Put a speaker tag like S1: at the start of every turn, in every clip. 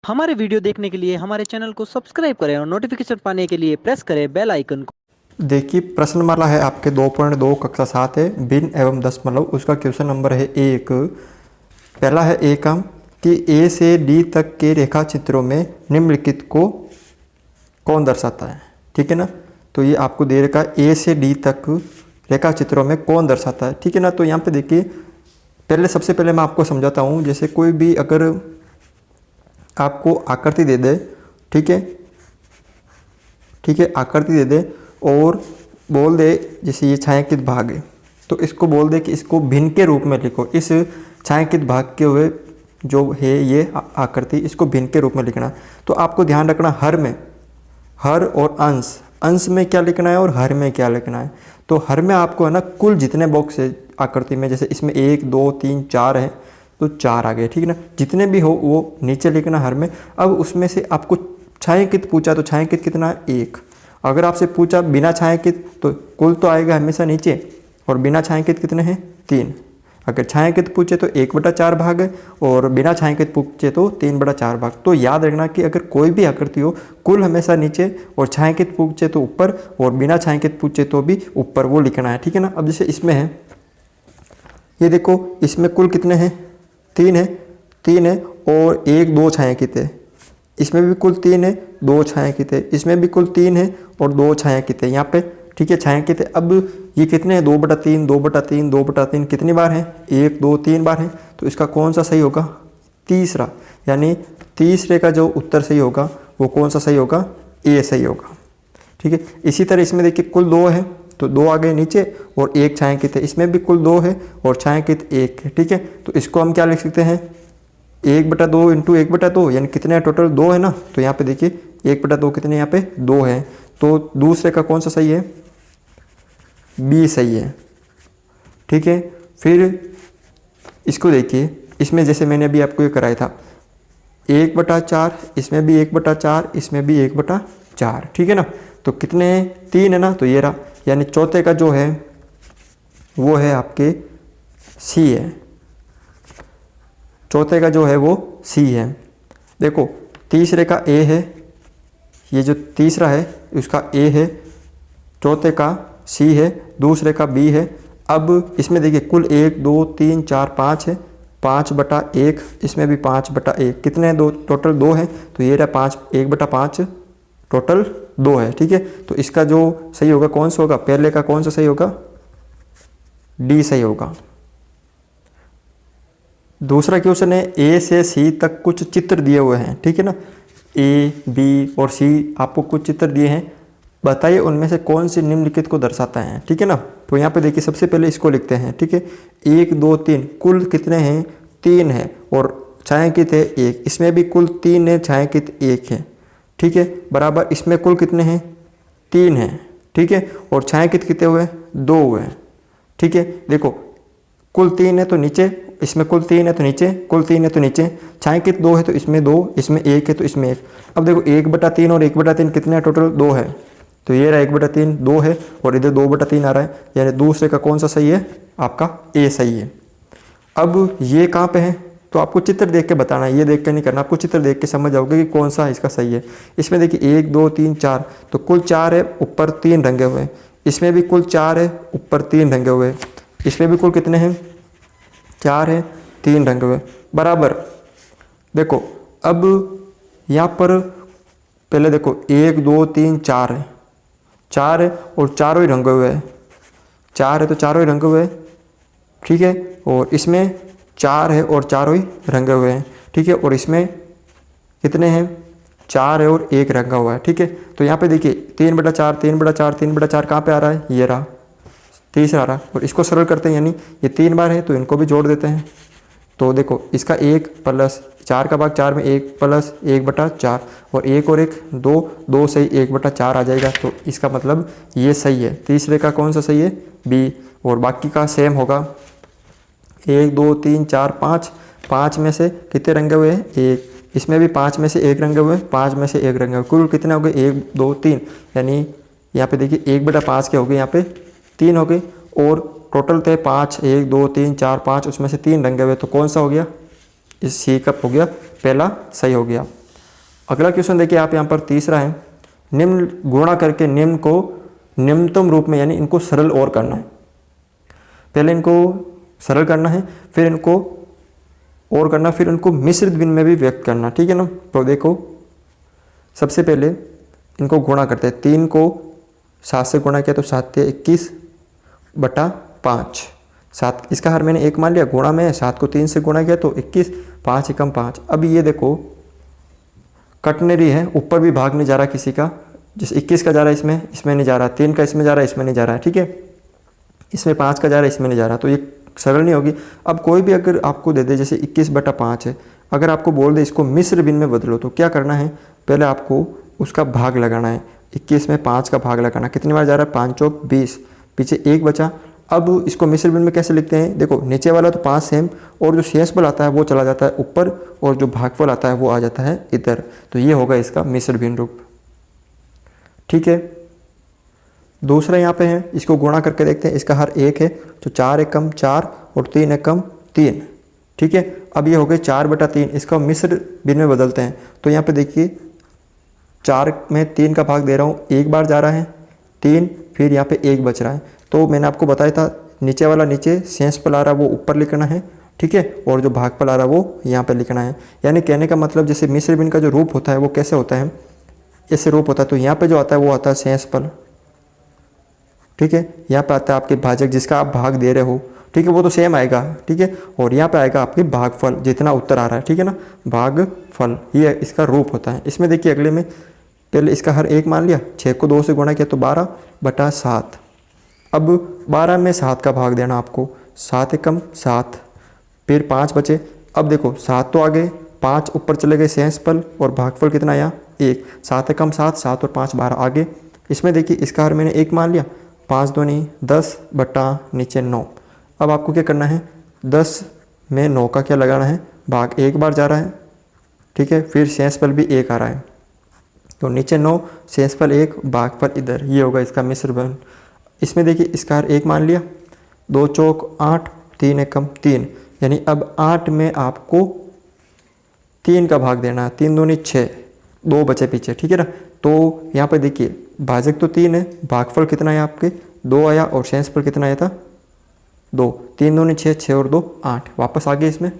S1: हमारे वीडियो देखने के लिए हमारे चैनल को सब्सक्राइब करें और नोटिफिकेशन पाने के लिए प्रेस करें बेल आइकन को।
S2: देखिए प्रश्नमाला है आपके 2.2 कक्षा 7 है भिन्न एवं दशमलव। उसका क्वेश्चन नंबर है 1। पहला है ए काम कि ए से डी तक के रेखा चित्रों में निम्नलिखित को कौन दर्शाता है। ठीक है ना, तो ये आपको दे रखा है ए से डी तक रेखा चित्रों में कौन दर्शाता है। ठीक है ना, तो यहाँ पे देखिए सबसे पहले मैं आपको समझाता हूँ। जैसे कोई भी अगर आपको आकृति दे दे, ठीक है आकृति दे दे और बोल दे जैसे ये छायांकित भाग है, तो इसको बोल दे कि इसको भिन्न के रूप में लिखो। इस छायांकित भाग के हुए जो है ये आकृति, इसको भिन्न के रूप में लिखना। तो आपको ध्यान रखना हर और अंश में क्या लिखना है और हर में क्या लिखना है। तो हर में आपको है ना कुल जितने बॉक्स है आकृति में, जैसे इसमें 1 2 3 4 है तो 4 आ गए। ठीक है ना, जितने भी हो वो नीचे लिखना हर में। अब उसमें से आपको छायांकित पूछा तो छायांकित कितना है 1। अगर आपसे पूछा बिना छायांकित तो कुल तो आएगा हमेशा नीचे, और बिना छायांकित कितने हैं 3। अगर छायांकित पूछे तो 1/4 भाग है और बिना छायांकित पूछे तो 3/4 भाग। तो याद रखना कि अगर कोई भी आकृति हो कुल हमेशा नीचे और छायांकित पूछे तो ऊपर और बिना छायांकित पूछे तो भी ऊपर, वो लिखना है। ठीक है ना, अब जैसे इसमें है ये देखो, इसमें कुल कितने हैं 3 है और 1 2 छायांकित है। इसमें भी कुल 3 है 2 छायांकित है। इसमें भी कुल 3 है और 2 छायांकित है यहाँ पे। ठीक है, छायांकित है। अब ये कितने हैं 2/3 2/3 2/3 कितनी बार है 1 2 3 बार है। तो इसका कौन सा सही होगा तीसरा, यानी तीसरे का जो उत्तर सही होगा वो कौन सा सही होगा, ए सही होगा। ठीक है, इसी तरह इसमें देखिए कुल 2 है तो 2 आ गए नीचे और 1 छायांकित है। इसमें भी कुल 2 है और छायांकित 1 है। ठीक है, तो इसको हम क्या लिख सकते हैं 1/2 इंटू 1/2, यानी कितने टोटल 2 है ना। तो यहाँ पे देखिए 1/2 कितने यहाँ पे 2 है। तो दूसरे का कौन सा सही है, बी सही है। ठीक है, फिर इसको देखिए, इसमें जैसे मैंने अभी आपको ये कराया था 1/4, इसमें भी 1/4, इसमें भी 1/4। ठीक है ना, तो कितने 3 है ना, तो ये रहा, यानी चौथे का जो है वो है आपके सी है। चौथे का जो है वो सी है। देखो तीसरे का ए है, ये जो तीसरा है उसका ए है, चौथे का सी है, दूसरे का बी है। अब इसमें देखिए कुल 1 2 3 4 5 है, 5/1, इसमें भी 5/1, कितने हैं 2 टोटल 2 है। तो ये रहा 5 1/5 टोटल 2 है। ठीक है, तो इसका जो सही होगा कौन सा होगा, पहले का कौन सा सही होगा, डी सही होगा। दूसरा क्वेश्चन है ए से सी तक कुछ चित्र दिए हुए हैं। ठीक है ना, ए बी और सी आपको कुछ चित्र दिए हैं, बताइए उनमें से कौन से निम्नलिखित को दर्शाता है। ठीक है ना, तो यहाँ पे देखिए सबसे पहले इसको लिखते हैं। ठीक है, 1 2 3 कुल कितने हैं 3 है और छायांकित है 1। इसमें भी कुल 3 है, छायांकित 1 है। ठीक है, बराबर इसमें कुल कितने हैं 3 है। ठीक है, और छायांकित कितने हुए 2 हुए। ठीक है, देखो कुल 3 है तो नीचे, इसमें कुल 3 है तो नीचे, कुल 3 है तो नीचे, छायांकित 2 है तो इसमें 2, इसमें 1 है तो इसमें 1। अब देखो 1/3 और 1/3 कितने हैं टोटल 2 है। तो ये रहा 1/3 2 है और इधर 2/3 आ रहा है, यानी दूसरे का कौन सा सही है, आपका ए सही है। अब ये कहाँ पे है, तो आपको चित्र देख के बताना है, ये देख के नहीं करना, आपको चित्र देख के समझ जाओगे कि कौन सा इसका सही है। इसमें देखिए 1 2 3 4, तो कुल 4 है, ऊपर 3 रंगे हुए हैं। इसमें भी कुल 4 है, ऊपर 3 रंगे हुए हैं। इसमें भी कुल कितने हैं 4 है, 3 रंगे हुए बराबर। देखो अब यहाँ पर पहले देखो 1 2 3 4 है, 4 है और चारों ही रंगे हुए हैं, 4 है तो चारों ही रंगे हुए हैं। ठीक है, और इसमें 4 है और चारों ही रंगे हुए हैं। ठीक है, और इसमें कितने हैं 4 है और 1 रंगा हुआ है। ठीक है, तो यहाँ पे देखिए 3/4 3/4 3/4 कहाँ पे आ रहा है, ये रहा तीसरा आ रहा, और इसको सरल करते हैं, यानी ये 3 बार है तो इनको भी जोड़ देते हैं। तो देखो इसका 1 प्लस 4 का भाग 4 में 1 प्लस 1/4 और 1 और 1 2 2 सही 1/4 आ जाएगा। तो इसका मतलब ये सही है। तीसरे का कौन सा सही है, बी, और बाकी का सेम होगा 1 2 3 4 5, 5 में से कितने रंगे हुए हैं 1, इसमें भी 5 में से 1 रंगे हुए हैं, 5 में से 1 रंगे हुए, कुल कितने हो गए 1 2 3, यानी यहाँ पे देखिए 1/5 के हो गए, यहाँ पे 3 हो गए, और टोटल थे 5 1 2 3 4 5, उसमें से 3 रंगे हुए, तो कौन सा हो गया, इस सी कप हो गया पहला सही हो गया। अगला क्वेश्चन देखिए आप यहाँ पर तीसरा है, निम्न गुणा करके निम्न को निम्नतम रूप में, यानी इनको सरल और करना है। पहले इनको सरल करना है, फिर इनको और करना, फिर इनको मिश्रित भिन्न में भी व्यक्त करना, ठीक है ना। तो देखो सबसे पहले इनको गुणा करते हैं। 3 को 7 से गुणा किया तो 7 × 21 बटा 5, 7 इसका हर मैंने 1 मान लिया, गुणा में 7 को 3 से गुणा किया तो 21, 5 × 5। अब ये देखो कटने रही है, ऊपर भी भाग नहीं जा रहा किसी का, जैसे 21 का जा रहा है इसमें, इसमें नहीं जा रहा, 3 का इसमें जा रहा है, इसमें नहीं जा रहा है, ठीक है। इसमें 5 का जा रहा है, इसमें नहीं जा रहा, तो ये सरल नहीं होगी। अब कोई भी अगर आपको दे दे, जैसे 21 बटा 5 है, अगर आपको बोल दे इसको मिश्र भिन्न में बदलो, तो क्या करना है, पहले आपको उसका भाग लगाना है। 21 में 5 का भाग लगाना, कितनी बार जा रहा है, 5 चौक 20, पीछे 1 बचा। अब इसको मिश्र भिन्न में कैसे लिखते हैं, देखो नीचे वाला तो 5 सेम, और जो शेषफल आता है वो चला जाता है ऊपर, और जो भागफल आता है वो आ जाता है इधर, तो ये होगा इसका मिश्र भिन्न रूप, ठीक है। दूसरा यहाँ पे है, इसको गुणा करके देखते हैं, इसका हर 1 है, तो 4 एकम 4 और 3 एकम 3, ठीक है। अब ये हो गए 4 बटा 3, इसका मिश्र भिन्न में बदलते हैं, तो यहाँ पे देखिए 4 में 3 का भाग दे रहा हूँ, 1 बार जा रहा है 3, फिर यहाँ पे 1 बच रहा है। तो मैंने आपको बताया था नीचे वाला नीचे शेषफल आ रहा है वो ऊपर लिखना है, ठीक है, और जो भागफल आ रहा है वो यहाँ पे लिखना है। यानी कहने का मतलब जैसे मिश्र भिन्न का जो रूप होता है वो कैसे होता है, ऐसे रूप होता है। तो यहाँ पे जो आता है वो आता है शेषफल, ठीक है। यहाँ पे आता है आपके भाजक जिसका आप भाग दे रहे हो, ठीक है, वो तो सेम आएगा, ठीक है। और यहाँ पे आएगा आपके भागफल जितना उत्तर आ रहा है, ठीक है ना, भागफल, ये इसका रूप होता है। इसमें देखिए अगले में पहले इसका हर 1 मान लिया, 6 को 2 से गुणा किया तो 12 बटा 7। अब 12 में 7 का भाग देना आपको, 7 एकम 7, फिर 5 बचे। अब देखो 7 तो आ गए, 5 ऊपर चले गए शेषफल, और भागफल कितना आया 1, 7 एकम 7, 7 और 5 12 आगे। इसमें देखिए इसका हर मैंने 1 मान लिया, 5 दूनी 10 बटा नीचे 9। अब आपको क्या करना है, 10 में 9 का क्या लगाना है, भाग 1 बार जा रहा है, ठीक है, फिर शेषफल भी 1 आ रहा है, तो नीचे 9 शेषफल 1 भागफल इधर, ये होगा इसका मिश्र भिन्न। इसमें देखिए इसका हर 1 मान लिया, 2 चौक 8, 3 एकम 3, यानी अब 8 में आपको 3 का भाग देना है, 3 दूनी 6, 2 बचे पीछे, ठीक है ना। तो यहाँ पे देखिए भाजक तो 3 है, भागफल कितना है आपके 2 आया, और शेषफल कितना आया था 2, 3 दूनी 6, 6 और 2 8, वापस आ गए इसमें।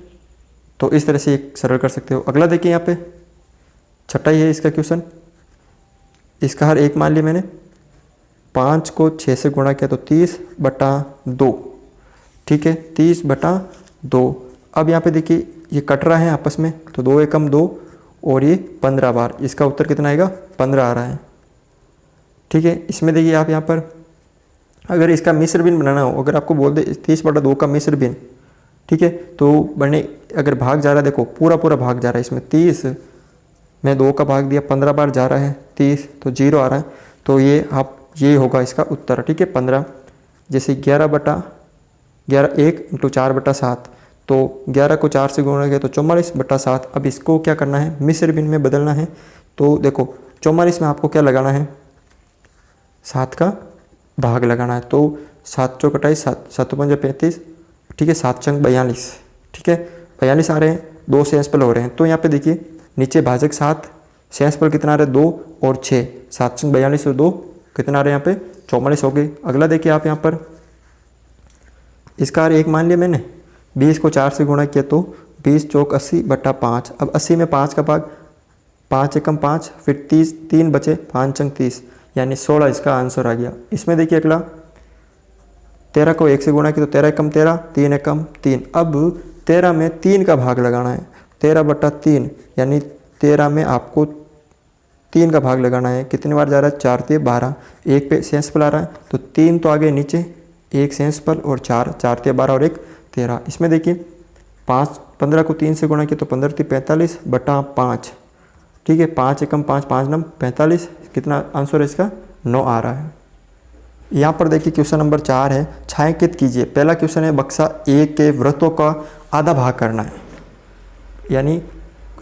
S2: तो इस तरह से एक सरल कर सकते हो। अगला देखिए यहाँ पे छठा ही है इसका क्वेश्चन, इसका हर 1 मान लिया मैंने, 5 को 6 से गुणा किया तो 30 बटा 2, ठीक है, 30 बटा 2। अब यहाँ पे देखिए ये कट रहा है आपस में, तो 2 एकम 2 और ये 15 बार, इसका उत्तर कितना आएगा 15 आ रहा है, ठीक है। इसमें देखिए आप यहाँ पर अगर इसका मिश्र भिन्न बनाना हो, अगर आपको बोल दे 30 बटा 2 का मिश्र भिन्न, ठीक है, तो बने अगर भाग जा रहा है, देखो पूरा पूरा भाग जा रहा है इसमें, 30 में 2 का भाग दिया, 15 बार जा रहा है 30, तो 0 आ रहा है, तो ये आप ये होगा इसका उत्तर, ठीक है 15। जैसे 11 बटा 11 1 इंटू 4 बटा 7, तो 11 को 4 से गुणा किया तो 44 बटा 7। अब इसको क्या करना है, मिश्र भिन्न में बदलना है। तो देखो 44 में आपको क्या लगाना है, 7 का भाग लगाना है, तो 7 चौक 28, 7 पंजे 35, ठीक है, 7 चंग 42, ठीक है, 42 आ रहे हैं, 2 शेषफल हो रहे हैं। तो यहाँ पे देखिए नीचे भाजक 7, शेषफल कितना आ रहा है 2 और 6, 7 चंग 42 और 2 कितना आ रहे हैं यहाँ पे 44 हो गए। अगला देखिए आप यहाँ पर इसका हर 1 मान लिया मैंने, 20 को 4 से गुणा किया तो 20 चौक 80 बटा 5। अब 80 में 5 का भाग, 5 एकम 5, फिर 30 3 बचे, 5 चंग 30, यानी 16 इसका आंसर आ गया। इसमें देखिए अगला 13 को 1 से गुणा किया तो 13 एकम 13, 3 एकम 3। अब 13 में 3 का भाग लगाना है, 13 बटा 3, यानी 13 में आपको 3 का भाग लगाना है। कितनी बार जा रहा है 4 3 12, 1 पे शेषफल आ रहा है, तो 3 तो आगे नीचे, 1 शेषफल और 4 4 3 12 और 1 13। इसमें देखिए 15 को 3 से गुणा किया तो 15 3 45 बटा 5, ठीक है, 5 एकम 5, 5 नम 45, कितना आंसर है इसका 9 आ रहा है। यहाँ पर देखिए क्वेश्चन नंबर 4 है, छायांकित कीजिए। पहला क्वेश्चन है बक्सा ए के वृत्तों का आधा भाग करना है, यानी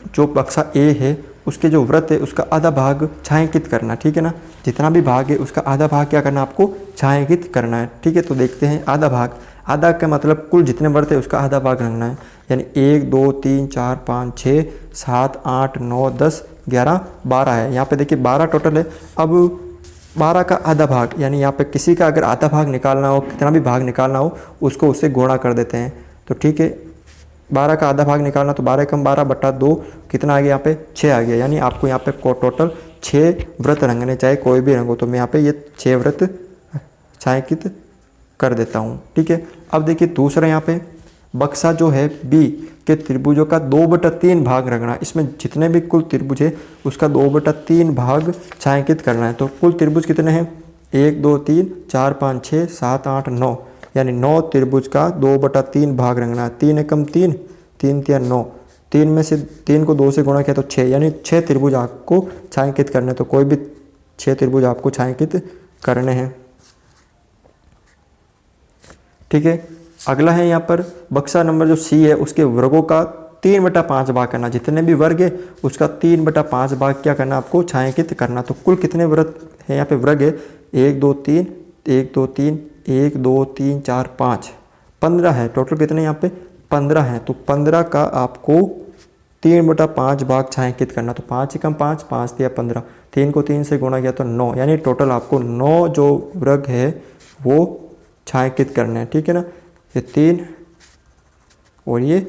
S2: जो बक्सा ए है उसके जो वृत्त है उसका आधा भाग छायांकित करना, ठीक है ना। जितना भी भाग है उसका आधा भाग क्या करना आपको छायांकित करना है, ठीक है। तो देखते हैं आधा भाग, आधा का मतलब कुल जितने वृत्त है उसका आधा भाग रखना है, यानी 1 2 3 4 5 6 7 8 9 10 11 12 है। यहाँ पे देखिए 12 टोटल है। अब 12 का आधा भाग, यानी यहाँ पे किसी का अगर आधा भाग निकालना हो, कितना भी भाग निकालना हो उसको उससे गुणा कर देते हैं। तो ठीक है, 12 का आधा भाग निकालना तो 12 कम 12 बटा 2 कितना आ गया, यहाँ पे 6 आ गया। यानी आपको यहाँ पे टोटल 6 व्रत रंगने, चाहे कोई भी रंगो। तो मैं यहाँ पे ये 6 व्रत छायांकित कर देता हूँ, ठीक है। अब देखिए दूसरा यहाँ पे बक्सा जो है बी के त्रिभुजों का 2/3 भाग रखना। इसमें जितने भी कुल त्रिभुज है उसका 2/3 भाग छायांकित करना है। तो कुल त्रिभुज कितने हैं, 1 2 3 4 5 6 7 8 9, यानी 9 त्रिभुज का 2/3 भाग रखना है। 3 एकम 3 3 3 9, 3 में से 3 को 2 से गुणा किया तो 6, यानी 6 त्रिभुज आपको छायांकित करने हैं। तो कोई भी 6 त्रिभुज आपको छायांकित करने हैं, ठीक है। अगला है यहाँ पर बक्सा नंबर जो सी है उसके वर्गों का 3/5 भाग करना। जितने भी वर्ग है उसका 3/5 भाग क्या करना आपको छायांकित करना। तो कुल कितने वर्ग है यहाँ पे, वर्ग है 1 2 3 1 2 3 1 2 3 4 5 15 है। टोटल कितने यहाँ पे 15 है। तो 15 का आपको 3/5 भाग छायांकित करना। तो 5 एकम 5 5 दिया 15, 3 को 3 से गुणा किया तो 9, यानी टोटल आपको 9 जो वर्ग है वो छायांकित करने हैं, ठीक है ना। ये 3 और ये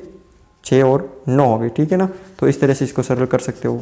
S2: 6 और 9 हो गए, ठीक है ना। तो इस तरह से इसको सरल कर सकते हो।